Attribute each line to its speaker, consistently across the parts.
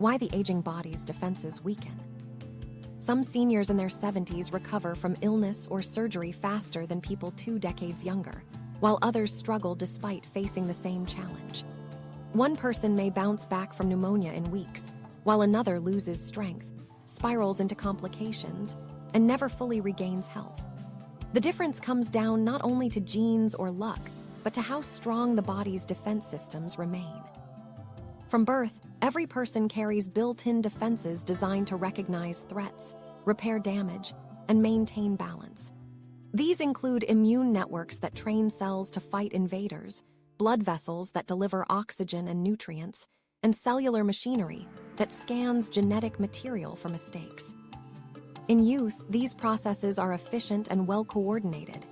Speaker 1: Why the aging body's defenses weaken. Some seniors in their 70s recover from illness or surgery faster than people 2 decades younger, while others struggle despite facing the same challenge. One person may bounce back from pneumonia in weeks, while another loses strength, spirals into complications, and never fully regains health. The difference comes down not only to genes or luck, but to how strong the body's defense systems remain. From birth, every person carries built-in defenses designed to recognize threats, repair damage, and maintain balance. These include immune networks that train cells to fight invaders, blood vessels that deliver oxygen and nutrients, and cellular machinery that scans genetic material for mistakes. In youth, these processes are efficient and well-coordinated.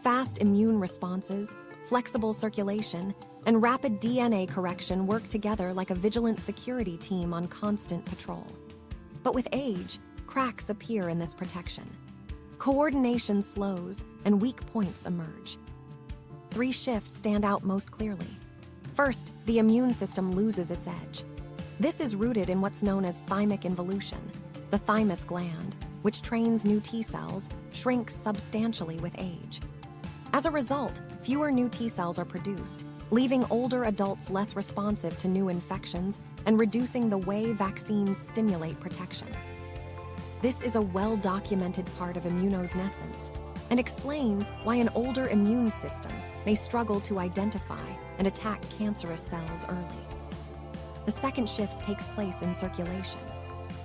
Speaker 1: Fast immune responses, flexible circulation, and rapid DNA correction work together like a vigilant security team on constant patrol. But with age, cracks appear in this protection. Coordination slows, and weak points emerge. 3 shifts stand out most clearly. First, the immune system loses its edge. This is rooted in what's known as thymic involution. The thymus gland, which trains new T cells, shrinks substantially with age. As a result, fewer new T cells are produced, leaving older adults less responsive to new infections and reducing the way vaccines stimulate protection. This is a well-documented part of immunosenescence and explains why an older immune system may struggle to identify and attack cancerous cells early. The second shift takes place in circulation.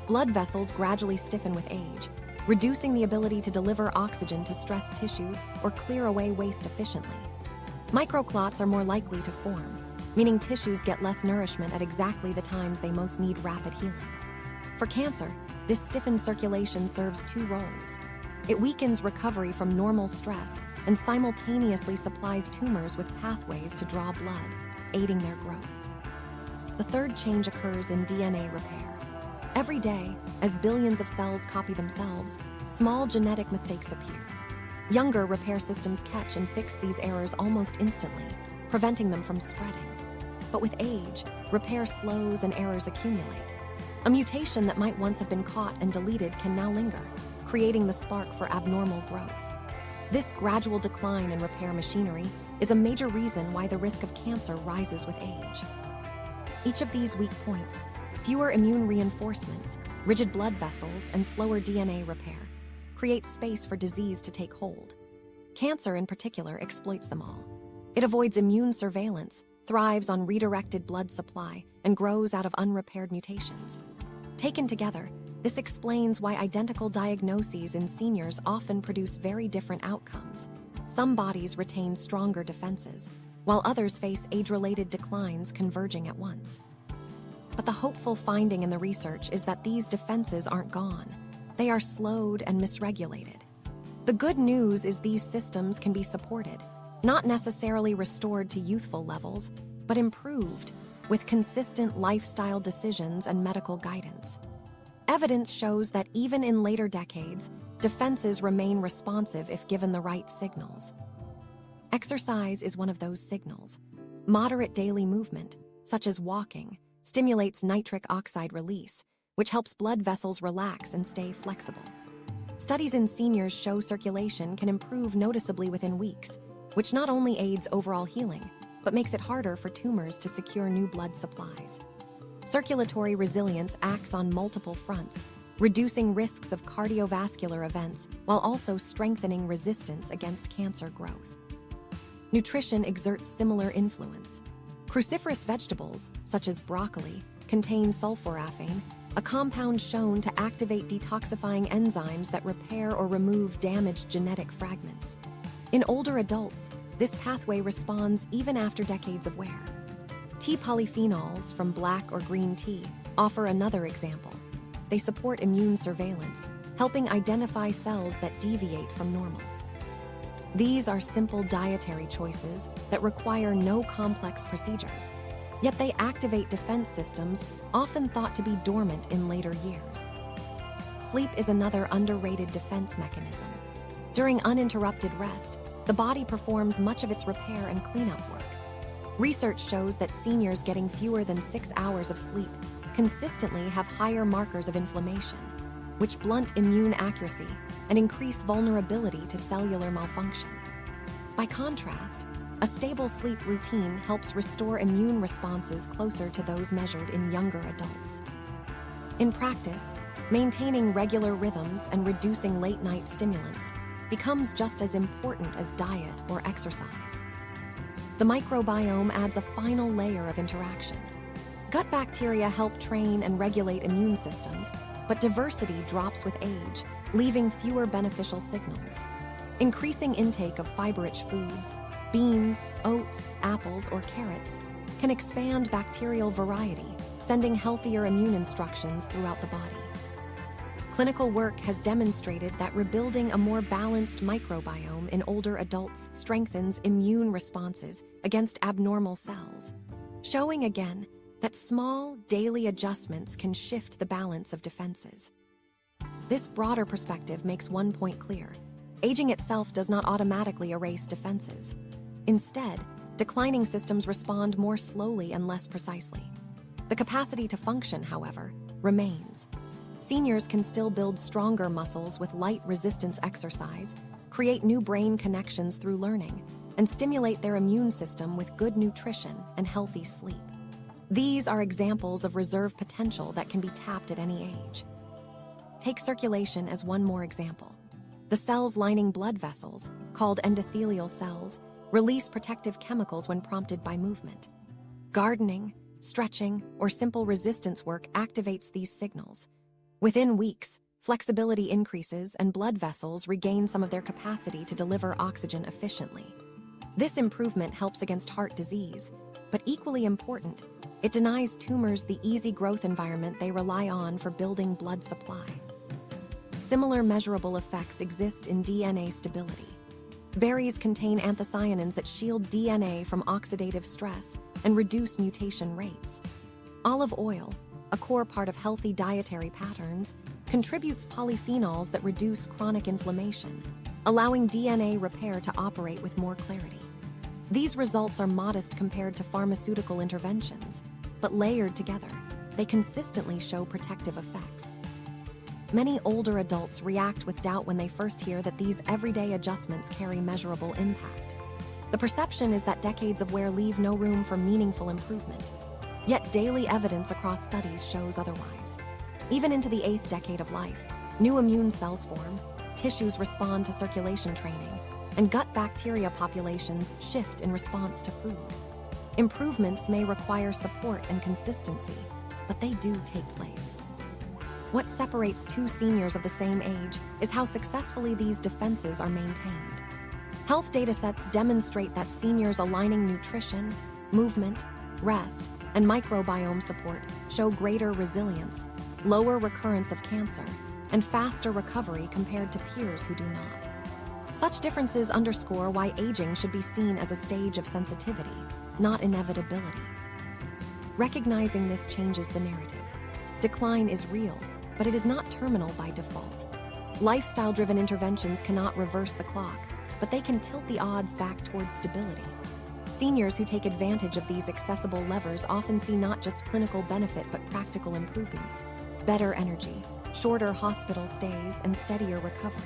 Speaker 1: Blood vessels gradually stiffen with age, reducing the ability to deliver oxygen to stressed tissues or clear away waste efficiently. Microclots are more likely to form, meaning tissues get less nourishment at exactly the times they most need rapid healing. For cancer, this stiffened circulation serves 2 roles. It weakens recovery from normal stress and simultaneously supplies tumors with pathways to draw blood, aiding their growth. The third change occurs in DNA repair. Every day, as billions of cells copy themselves, small genetic mistakes appear. Younger repair systems catch and fix these errors almost instantly, preventing them from spreading. But with age, repair slows and errors accumulate. A mutation that might once have been caught and deleted can now linger, creating the spark for abnormal growth. This gradual decline in repair machinery is a major reason why the risk of cancer rises with age. Each of these weak points, fewer immune reinforcements, rigid blood vessels, and slower DNA repair, create space for disease to take hold. Cancer, in particular, exploits them all. It avoids immune surveillance, thrives on redirected blood supply, and grows out of unrepaired mutations. Taken together, this explains why identical diagnoses in seniors often produce very different outcomes. Some bodies retain stronger defenses, while others face age-related declines converging at once. But the hopeful finding in the research is that these defenses aren't gone. They are slowed and misregulated. The good news is these systems can be supported, not necessarily restored to youthful levels, but improved with consistent lifestyle decisions and medical guidance. Evidence shows that even in later decades, defenses remain responsive if given the right signals. Exercise is one of those signals. Moderate daily movement, such as walking, stimulates nitric oxide release, which helps blood vessels relax and stay flexible. Studies in seniors show circulation can improve noticeably within weeks, which not only aids overall healing, but makes it harder for tumors to secure new blood supplies. Circulatory resilience acts on multiple fronts, reducing risks of cardiovascular events while also strengthening resistance against cancer growth. Nutrition exerts similar influence. Cruciferous vegetables, such as broccoli, contain sulforaphane, a compound shown to activate detoxifying enzymes that repair or remove damaged genetic fragments. In older adults, this pathway responds even after decades of wear. Tea polyphenols from black or green tea offer another example. They support immune surveillance, helping identify cells that deviate from normal. These are simple dietary choices that require no complex procedures, yet they activate defense systems often thought to be dormant in later years. Sleep is another underrated defense mechanism. During uninterrupted rest, the body performs much of its repair and cleanup work. Research shows that seniors getting fewer than 6 hours of sleep consistently have higher markers of inflammation, which blunt immune accuracy and increase vulnerability to cellular malfunction. By contrast, a stable sleep routine helps restore immune responses closer to those measured in younger adults. In practice, maintaining regular rhythms and reducing late-night stimulants becomes just as important as diet or exercise. The microbiome adds a final layer of interaction. Gut bacteria help train and regulate immune systems, but diversity drops with age, leaving fewer beneficial signals. Increasing intake of fiber-rich foods, beans, oats, apples, or carrots can expand bacterial variety, sending healthier immune instructions throughout the body. Clinical work has demonstrated that rebuilding a more balanced microbiome in older adults strengthens immune responses against abnormal cells, showing again that small, daily adjustments can shift the balance of defenses. This broader perspective makes one point clear: aging itself does not automatically erase defenses. Instead, declining systems respond more slowly and less precisely. The capacity to function, however, remains. Seniors can still build stronger muscles with light resistance exercise, create new brain connections through learning, and stimulate their immune system with good nutrition and healthy sleep. These are examples of reserve potential that can be tapped at any age. Take circulation as one more example. The cells lining blood vessels, called endothelial cells, release protective chemicals when prompted by movement. Gardening, stretching, or simple resistance work activates these signals. Within weeks, flexibility increases and blood vessels regain some of their capacity to deliver oxygen efficiently. This improvement helps against heart disease, but equally important, it denies tumors the easy growth environment they rely on for building blood supply. Similar measurable effects exist in DNA stability. Berries contain anthocyanins that shield DNA from oxidative stress and reduce mutation rates. Olive oil, a core part of healthy dietary patterns, contributes polyphenols that reduce chronic inflammation, allowing DNA repair to operate with more clarity. These results are modest compared to pharmaceutical interventions, but layered together, they consistently show protective effects. Many older adults react with doubt when they first hear that these everyday adjustments carry measurable impact. The perception is that decades of wear leave no room for meaningful improvement. Yet daily evidence across studies shows otherwise. Even into the 8th decade of life, new immune cells form, tissues respond to circulation training, and gut bacteria populations shift in response to food. Improvements may require support and consistency, but they do take place. What separates two seniors of the same age is how successfully these defenses are maintained. Health datasets demonstrate that seniors aligning nutrition, movement, rest, and microbiome support show greater resilience, lower recurrence of cancer, and faster recovery compared to peers who do not. Such differences underscore why aging should be seen as a stage of sensitivity, not inevitability. Recognizing this changes the narrative. Decline is real, but it is not terminal by default. Lifestyle-driven interventions cannot reverse the clock, but they can tilt the odds back towards stability. Seniors who take advantage of these accessible levers often see not just clinical benefit but practical improvements: better energy, shorter hospital stays, and steadier recovery.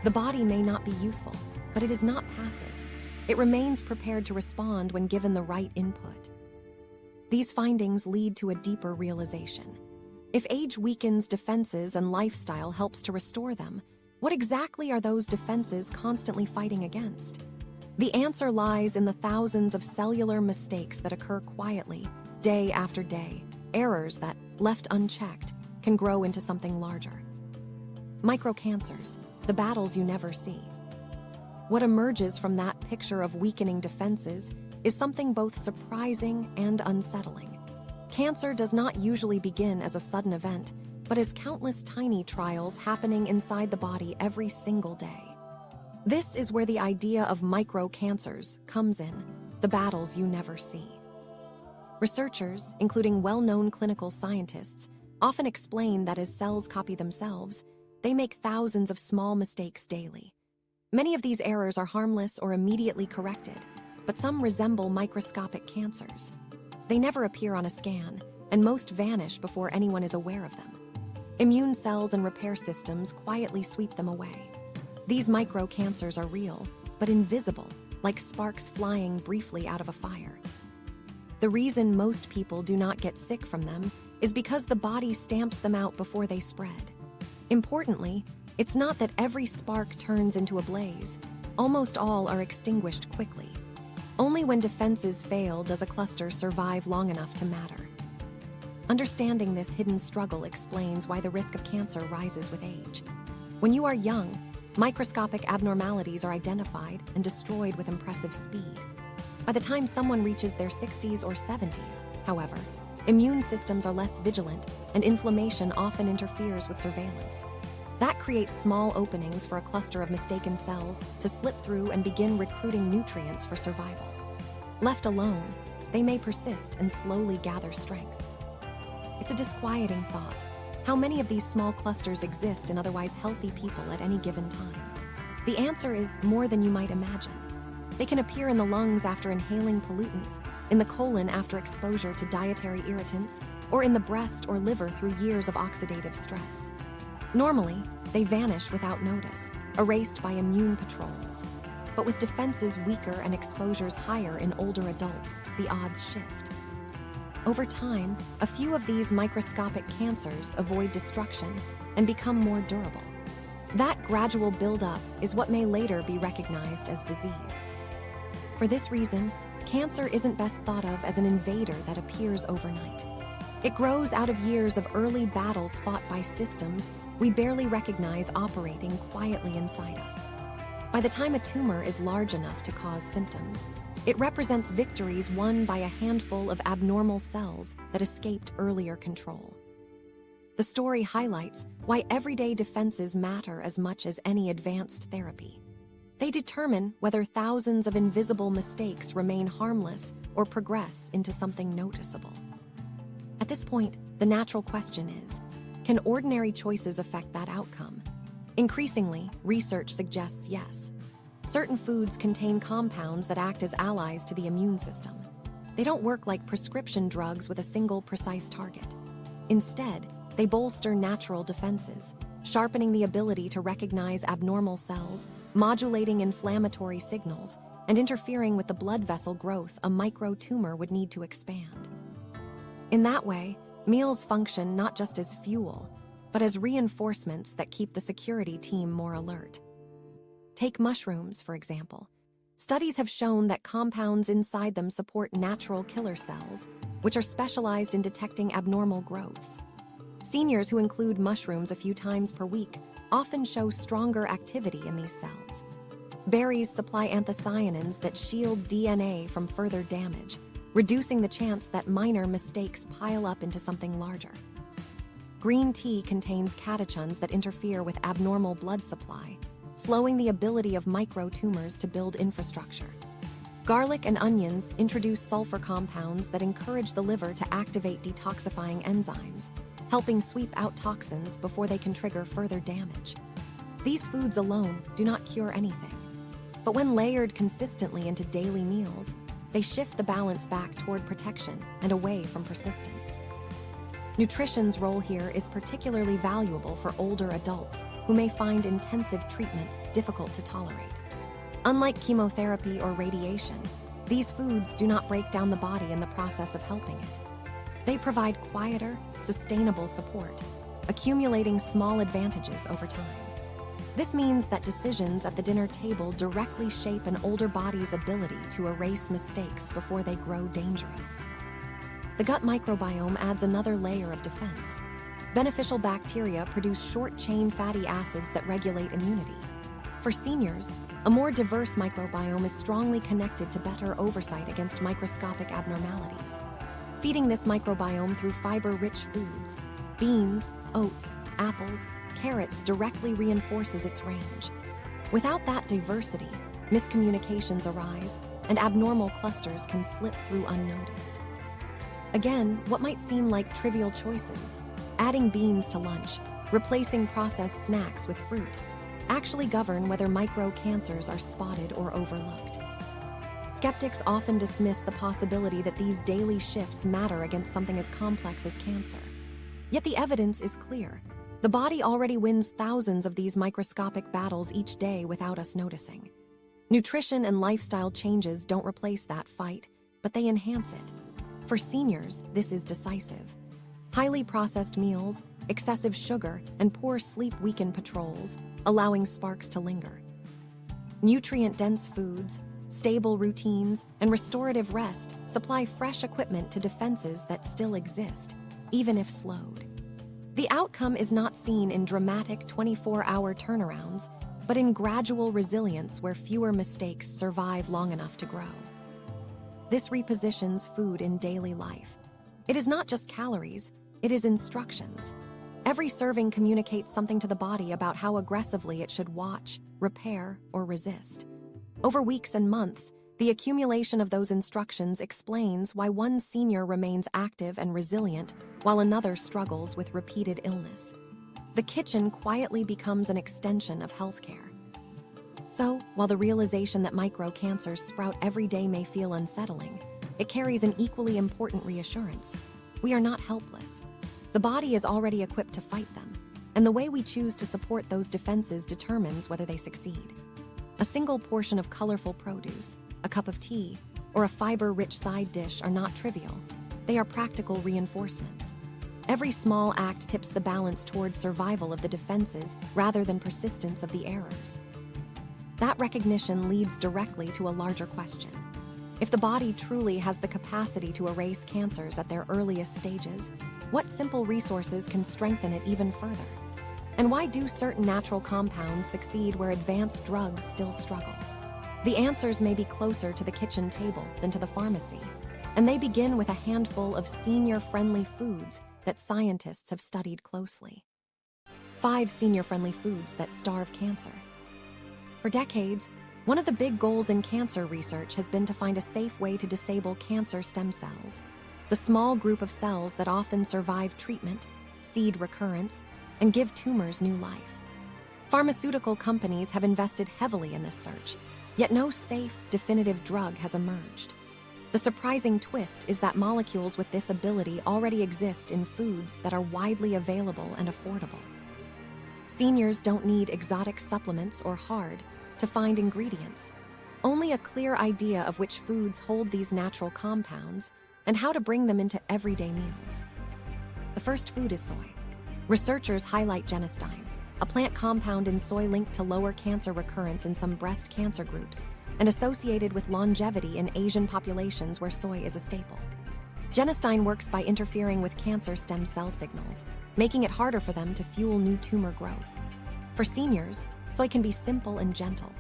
Speaker 1: The body may not be youthful, but it is not passive. It remains prepared to respond when given the right input. These findings lead to a deeper realization. If age weakens defenses and lifestyle helps to restore them, what exactly are those defenses constantly fighting against? The answer lies in the thousands of cellular mistakes that occur quietly, day after day, errors that, left unchecked, can grow into something larger. Microcancers, the battles you never see. What emerges from that picture of weakening defenses is something both surprising and unsettling. Cancer does not usually begin as a sudden event, but as countless tiny trials happening inside the body every single day. This is where the idea of microcancers comes in, the battles you never see. Researchers, including well-known clinical scientists, often explain that as cells copy themselves, they make thousands of small mistakes daily. Many of these errors are harmless or immediately corrected, but some resemble microscopic cancers. They never appear on a scan, and most vanish before anyone is aware of them. Immune cells and repair systems quietly sweep them away. These micro-cancers are real, but invisible, like sparks flying briefly out of a fire. The reason most people do not get sick from them is because the body stamps them out before they spread. Importantly, it's not that every spark turns into a blaze. Almost all are extinguished quickly. Only when defenses fail does a cluster survive long enough to matter. Understanding this hidden struggle explains why the risk of cancer rises with age. When you are young, microscopic abnormalities are identified and destroyed with impressive speed. By the time someone reaches their 60s or 70s, however, immune systems are less vigilant and inflammation often interferes with surveillance. That creates small openings for a cluster of mistaken cells to slip through and begin recruiting nutrients for survival. Left alone, they may persist and slowly gather strength. It's a disquieting thought. How many of these small clusters exist in otherwise healthy people at any given time? The answer is more than you might imagine. They can appear in the lungs after inhaling pollutants, in the colon after exposure to dietary irritants, or in the breast or liver through years of oxidative stress. Normally, they vanish without notice, erased by immune patrols. But with defenses weaker and exposures higher in older adults, the odds shift. Over time, a few of these microscopic cancers avoid destruction and become more durable. That gradual buildup is what may later be recognized as disease. For this reason, cancer isn't best thought of as an invader that appears overnight. It grows out of years of early battles fought by systems we barely recognize operating quietly inside us. By the time a tumor is large enough to cause symptoms, it represents victories won by a handful of abnormal cells that escaped earlier control. The story highlights why everyday defenses matter as much as any advanced therapy. They determine whether thousands of invisible mistakes remain harmless or progress into something noticeable. At this point, the natural question is, can ordinary choices affect that outcome? Increasingly, research suggests yes. Certain foods contain compounds that act as allies to the immune system. They don't work like prescription drugs with a single precise target. Instead, they bolster natural defenses, sharpening the ability to recognize abnormal cells, modulating inflammatory signals, and interfering with the blood vessel growth a microtumor would need to expand. In that way, meals function not just as fuel, but as reinforcements that keep the security team more alert. Take mushrooms, for example. Studies have shown that compounds inside them support natural killer cells, which are specialized in detecting abnormal growths. Seniors who include mushrooms a few times per week often show stronger activity in these cells. Berries supply anthocyanins that shield DNA from further damage, reducing the chance that minor mistakes pile up into something larger. Green tea contains catechins that interfere with abnormal blood supply, slowing the ability of microtumors to build infrastructure. Garlic and onions introduce sulfur compounds that encourage the liver to activate detoxifying enzymes, helping sweep out toxins before they can trigger further damage. These foods alone do not cure anything, but when layered consistently into daily meals, they shift the balance back toward protection and away from persistence. Nutrition's role here is particularly valuable for older adults who may find intensive treatment difficult to tolerate. Unlike chemotherapy or radiation, these foods do not break down the body in the process of helping it. They provide quieter, sustainable support, accumulating small advantages over time. This means that decisions at the dinner table directly shape an older body's ability to erase mistakes before they grow dangerous. The gut microbiome adds another layer of defense. Beneficial bacteria produce short-chain fatty acids that regulate immunity. For seniors, a more diverse microbiome is strongly connected to better oversight against microscopic abnormalities. Feeding this microbiome through fiber-rich foods, beans, oats, apples, carrots directly reinforces its range. Without that diversity, miscommunications arise, and abnormal clusters can slip through unnoticed. Again, what might seem like trivial choices, adding beans to lunch, replacing processed snacks with fruit, actually govern whether micro-cancers are spotted or overlooked. Skeptics often dismiss the possibility that these daily shifts matter against something as complex as cancer. Yet the evidence is clear. The body already wins thousands of these microscopic battles each day without us noticing. Nutrition and lifestyle changes don't replace that fight, but they enhance it. For seniors, this is decisive. Highly processed meals, excessive sugar, and poor sleep weaken patrols, allowing sparks to linger. Nutrient-dense foods, stable routines, and restorative rest supply fresh equipment to defenses that still exist, even if slowed. The outcome is not seen in dramatic 24-hour turnarounds, but in gradual resilience where fewer mistakes survive long enough to grow. This repositions food in daily life. It is not just calories, it is instructions. Every serving communicates something to the body about how aggressively it should watch, repair, or resist. Over weeks and months, the accumulation of those instructions explains why one senior remains active and resilient while another struggles with repeated illness. The kitchen quietly becomes an extension of healthcare. So, while the realization that micro-cancers sprout every day may feel unsettling, it carries an equally important reassurance. We are not helpless. The body is already equipped to fight them, and the way we choose to support those defenses determines whether they succeed. A single portion of colorful produce, a cup of tea, or a fiber-rich side dish are not trivial. They are practical reinforcements. Every small act tips the balance toward survival of the defenses rather than persistence of the errors. That recognition leads directly to a larger question. If the body truly has the capacity to erase cancers at their earliest stages, what simple resources can strengthen it even further? And why do certain natural compounds succeed where advanced drugs still struggle? The answers may be closer to the kitchen table than to the pharmacy, and they begin with a handful of senior-friendly foods that scientists have studied closely. 5 senior-friendly foods that starve cancer. For decades, one of the big goals in cancer research has been to find a safe way to disable cancer stem cells, the small group of cells that often survive treatment, seed recurrence, and give tumors new life. Pharmaceutical companies have invested heavily in this search, yet no safe, definitive drug has emerged. The surprising twist is that molecules with this ability already exist in foods that are widely available and affordable. Seniors don't need exotic supplements or hard to find ingredients. Only a clear idea of which foods hold these natural compounds and how to bring them into everyday meals. The first food is soy. Researchers highlight genistein, a plant compound in soy linked to lower cancer recurrence in some breast cancer groups and associated with longevity in Asian populations where soy is a staple. Genistein works by interfering with cancer stem cell signals, making it harder for them to fuel new tumor growth. For seniors, soy can be simple and gentle.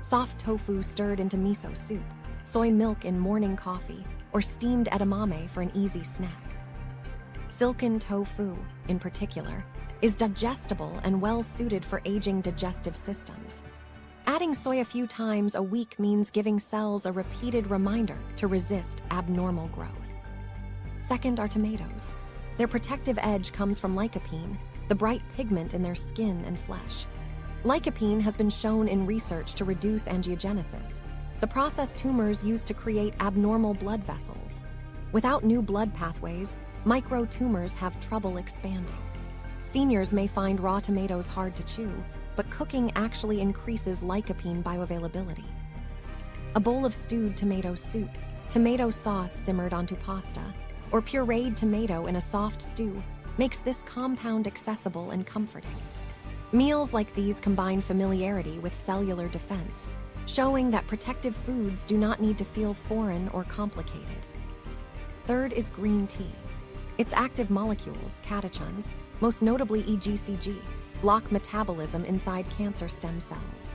Speaker 1: Soft tofu stirred into miso soup, soy milk in morning coffee, or steamed edamame for an easy snack. Silken tofu, in particular, is digestible and well-suited for aging digestive systems. Adding soy a few times a week means giving cells a repeated reminder to resist abnormal growth. Second are tomatoes. Their protective edge comes from lycopene, the bright pigment in their skin and flesh. Lycopene has been shown in research to reduce angiogenesis, the process tumors use to create abnormal blood vessels. Without new blood pathways, microtumors have trouble expanding. Seniors may find raw tomatoes hard to chew, but cooking actually increases lycopene bioavailability. A bowl of stewed tomato soup, tomato sauce simmered onto pasta, or pureed tomato in a soft stew makes this compound accessible and comforting. Meals like these combine familiarity with cellular defense, showing that protective foods do not need to feel foreign or complicated. Third is green tea. Its active molecules, catechins, most notably EGCG, block metabolism inside cancer stem cells.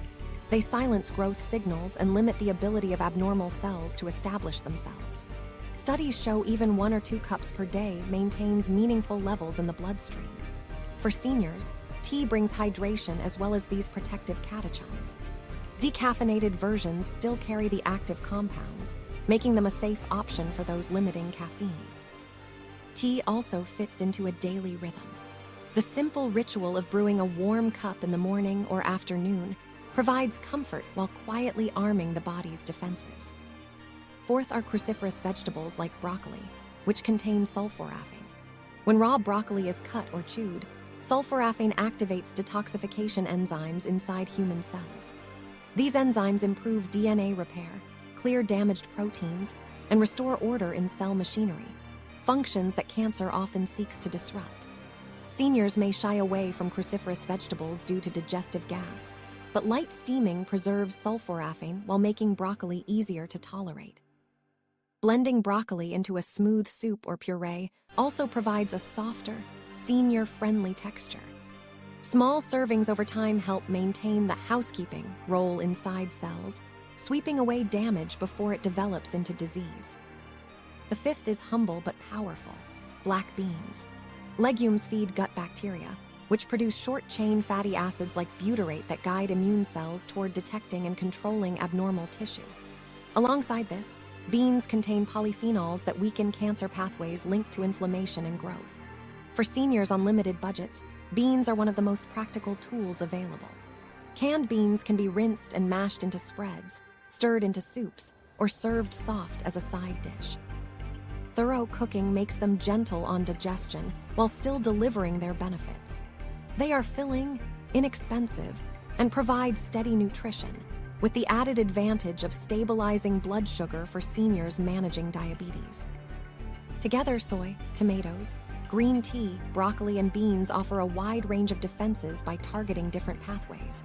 Speaker 1: They silence growth signals and limit the ability of abnormal cells to establish themselves. Studies show even 1 or 2 cups per day maintains meaningful levels in the bloodstream. For seniors, tea brings hydration as well as these protective catechins. Decaffeinated versions still carry the active compounds, making them a safe option for those limiting caffeine. Tea also fits into a daily rhythm. The simple ritual of brewing a warm cup in the morning or afternoon provides comfort while quietly arming the body's defenses. Fourth are cruciferous vegetables like broccoli, which contain sulforaphane. When raw broccoli is cut or chewed, sulforaphane activates detoxification enzymes inside human cells. These enzymes improve DNA repair, clear damaged proteins, and restore order in cell machinery, functions that cancer often seeks to disrupt. Seniors may shy away from cruciferous vegetables due to digestive gas, but light steaming preserves sulforaphane while making broccoli easier to tolerate. Blending broccoli into a smooth soup or puree also provides a softer, senior-friendly texture. Small servings over time help maintain the housekeeping role inside cells, sweeping away damage before it develops into disease. The fifth is humble but powerful: black beans. Legumes feed gut bacteria, which produce short-chain fatty acids like butyrate that guide immune cells toward detecting and controlling abnormal tissue. Alongside this, beans contain polyphenols that weaken cancer pathways linked to inflammation and growth. For seniors on limited budgets, beans are one of the most practical tools available. Canned beans can be rinsed and mashed into spreads, stirred into soups, or served soft as a side dish. Thorough cooking makes them gentle on digestion while still delivering their benefits. They are filling, inexpensive, and provide steady nutrition, with the added advantage of stabilizing blood sugar for seniors managing diabetes. Together, soy, tomatoes, green tea, broccoli, and beans offer a wide range of defenses by targeting different pathways.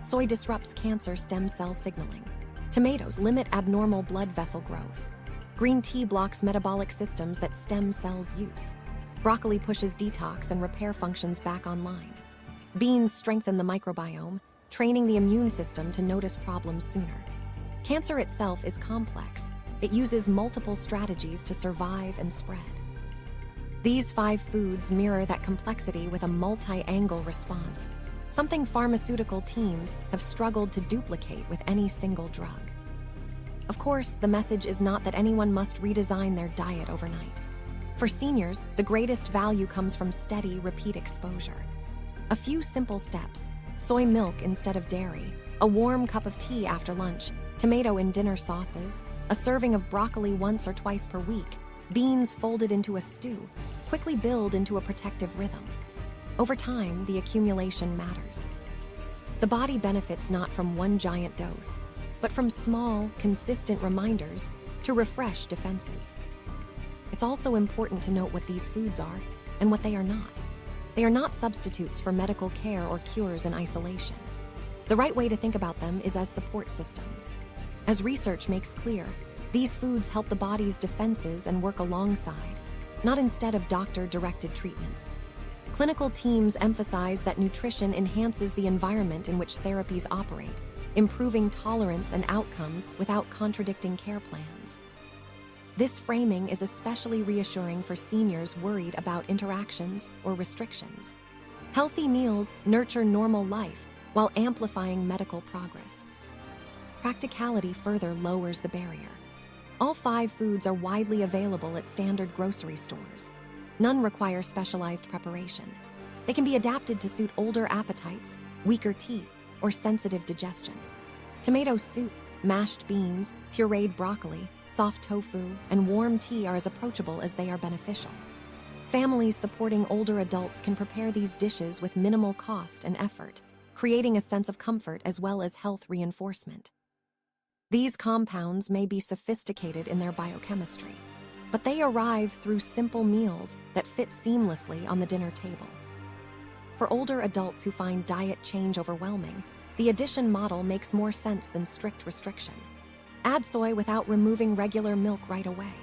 Speaker 1: Soy disrupts cancer stem cell signaling. Tomatoes limit abnormal blood vessel growth. Green tea blocks metabolic systems that stem cells use. Broccoli pushes detox and repair functions back online. Beans strengthen the microbiome, training the immune system to notice problems sooner. Cancer itself is complex. It uses multiple strategies to survive and spread. These 5 foods mirror that complexity with a multi-angle response, something pharmaceutical teams have struggled to duplicate with any single drug. Of course, the message is not that anyone must redesign their diet overnight. For seniors, the greatest value comes from steady, repeat exposure. A few simple steps: soy milk instead of dairy, a warm cup of tea after lunch, tomato in dinner sauces, a serving of broccoli once or twice per week, beans folded into a stew, quickly build into a protective rhythm. Over time, the accumulation matters. The body benefits not from one giant dose, but from small, consistent reminders to refresh defenses. It's also important to note what these foods are and what they are not. They are not substitutes for medical care or cures in isolation. The right way to think about them is as support systems. As research makes clear, these foods help the body's defenses and work alongside, not instead of doctor-directed treatments. Clinical teams emphasize that nutrition enhances the environment in which therapies operate, improving tolerance and outcomes without contradicting care plans. This framing is especially reassuring for seniors worried about interactions or restrictions. Healthy meals nurture normal life while amplifying medical progress. Practicality further lowers the barrier. All 5 foods are widely available at standard grocery stores. None require specialized preparation. They can be adapted to suit older appetites, weaker teeth, or sensitive digestion. Tomato soup, mashed beans, pureed broccoli, soft tofu, and warm tea are as approachable as they are beneficial. Families supporting older adults can prepare these dishes with minimal cost and effort, creating a sense of comfort as well as health reinforcement. These compounds may be sophisticated in their biochemistry, but they arrive through simple meals that fit seamlessly on the dinner table. For older adults who find diet change overwhelming, the addition model makes more sense than strict restriction. Add soy without removing regular milk right away.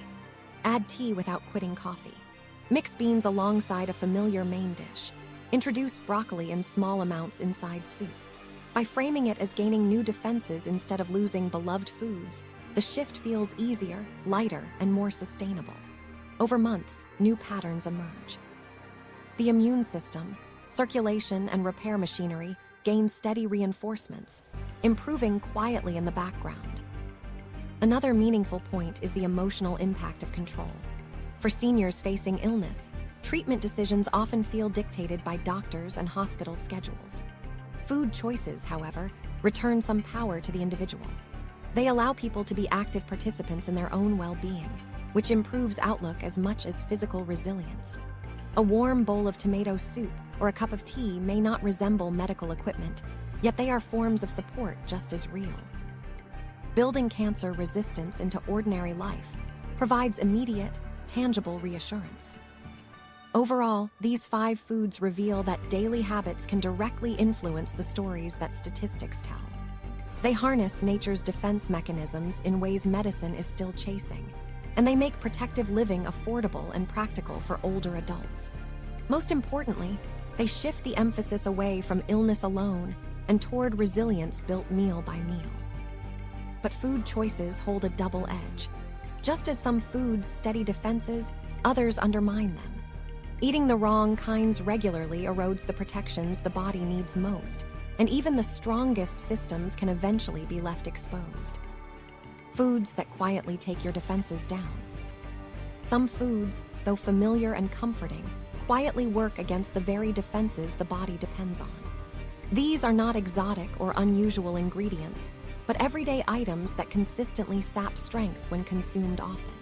Speaker 1: Add tea without quitting coffee. Mix beans alongside a familiar main dish. Introduce broccoli in small amounts inside soup. By framing it as gaining new defenses instead of losing beloved foods, the shift feels easier, lighter, and more sustainable. Over months, new patterns emerge. The immune system, circulation, and repair machinery gain steady reinforcements, improving quietly in the background. Another meaningful point is the emotional impact of control. For seniors facing illness, treatment decisions often feel dictated by doctors and hospital schedules. Food choices, however, return some power to the individual. They allow people to be active participants in their own well-being, which improves outlook as much as physical resilience. A warm bowl of tomato soup or a cup of tea may not resemble medical equipment, yet they are forms of support just as real. Building cancer resistance into ordinary life provides immediate, tangible reassurance. Overall, these 5 foods reveal that daily habits can directly influence the stories that statistics tell. They harness nature's defense mechanisms in ways medicine is still chasing, and they make protective living affordable and practical for older adults. Most importantly, they shift the emphasis away from illness alone and toward resilience built meal by meal. But food choices hold a double edge. Just as some foods steady defenses, others undermine them. Eating the wrong kinds regularly erodes the protections the body needs most, and even the strongest systems can eventually be left exposed. Foods that quietly take your defenses down. Some foods, though familiar and comforting, quietly work against the very defenses the body depends on. These are not exotic or unusual ingredients, but everyday items that consistently sap strength when consumed often.